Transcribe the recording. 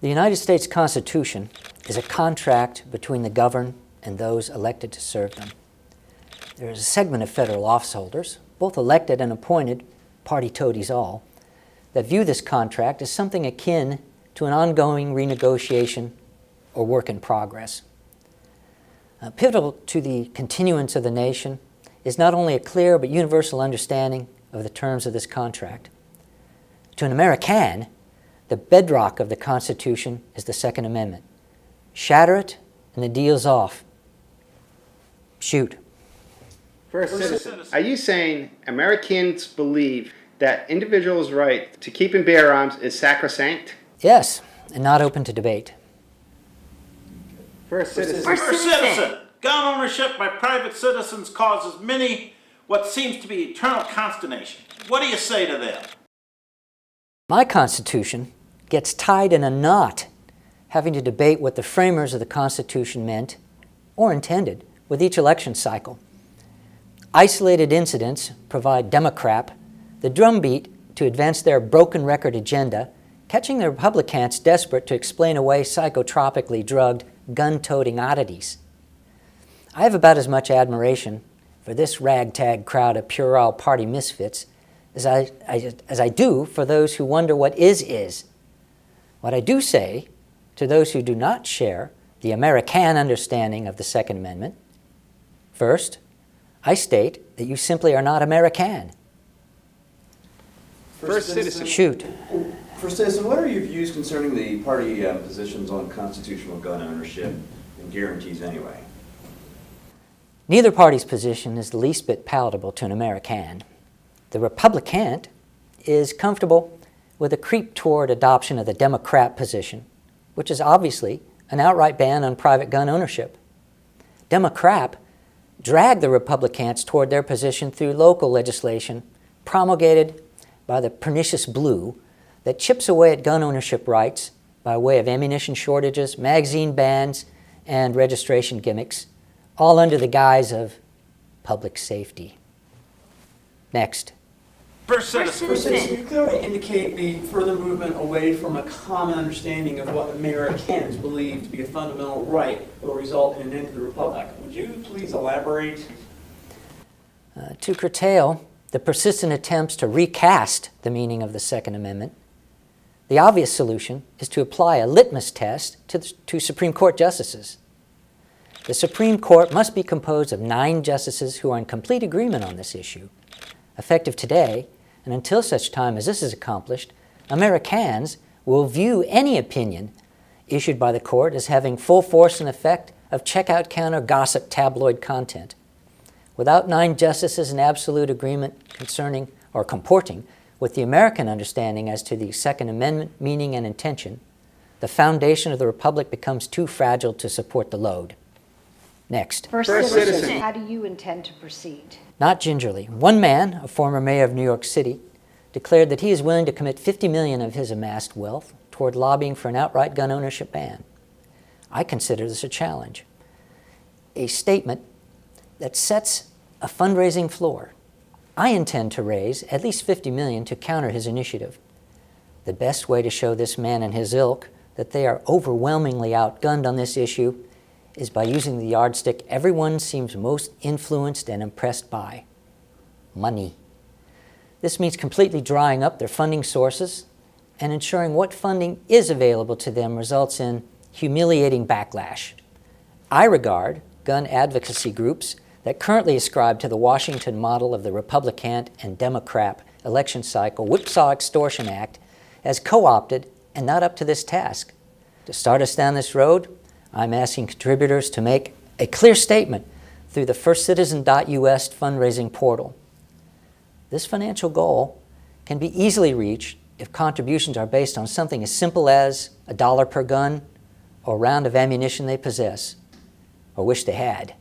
The United States Constitution is a contract between the governed and those elected to serve them. There is a segment of federal officeholders, both elected and appointed, party toadies all, that view this contract as something akin to an ongoing renegotiation or work in progress. Pivotal to the continuance of the nation is not only a clear but universal understanding of the terms of this contract. To an American, the bedrock of the Constitution is the Second Amendment. Shatter it, and the deal's off. Shoot. First citizen, are you saying Americans believe that individuals' right to keep and bear arms is sacrosanct? Yes, and not open to debate. First citizen. First citizen, gun ownership by private citizens causes many what seems to be eternal consternation. What do you say to them? My Constitution gets tied in a knot having to debate what the framers of the Constitution meant or intended with each election cycle. Isolated incidents provide Democrat the drumbeat to advance their broken record agenda, catching the Republicans desperate to explain away psychotropically drugged, gun-toting oddities. I have about as much admiration for this ragtag crowd of puerile party misfits as I do for those who wonder what is. What I do say to those who do not share the American understanding of the Second Amendment, first, I state that you simply are not American. First citizen. Shoot. First citizen, what are your views concerning the party positions on constitutional gun ownership and guarantees anyway? Neither party's position is the least bit palatable to an American. The Republican is comfortable with a creep toward adoption of the Democrat position, which is obviously an outright ban on private gun ownership. Democrat dragged the Republicans toward their position through local legislation promulgated by the pernicious blue that chips away at gun ownership rights by way of ammunition shortages, magazine bans, and registration gimmicks, all under the guise of public safety. Next. First citizen. First citizen, you clearly indicate the further movement away from a common understanding of what Americans believe to be a fundamental right will result in an end to the Republic. Would you please elaborate? To curtail the persistent attempts to recast the meaning of the Second Amendment, the obvious solution is to apply a litmus test to Supreme Court justices. The Supreme Court must be composed of 9 justices who are in complete agreement on this issue. Effective today, and until such time as this is accomplished, Americans will view any opinion issued by the court as having full force and effect of checkout counter gossip tabloid content. Without 9 justices in absolute agreement concerning or comporting with the American understanding as to the Second Amendment meaning and intention, the foundation of the Republic becomes too fragile to support the load. Next. First citizen. citizen, how do you intend to proceed? Not gingerly. One man, a former mayor of New York City, declared that he is willing to commit $50 million of his amassed wealth toward lobbying for an outright gun ownership ban. I consider this a challenge, a statement that sets a fundraising floor. I intend to raise at least $50 million to counter his initiative. The best way to show this man and his ilk that they are overwhelmingly outgunned on this issue is by using the yardstick everyone seems most influenced and impressed by: money. This means completely drying up their funding sources and ensuring what funding is available to them results in humiliating backlash. I regard gun advocacy groups that currently ascribe to the Washington model of the Republican and Democrat election cycle Whipsaw Extortion Act as co-opted and not up to this task. To start us down this road, I'm asking contributors to make a clear statement through the firstcitizen.us fundraising portal. This financial goal can be easily reached if contributions are based on something as simple as $1 per gun or round of ammunition they possess or wish they had.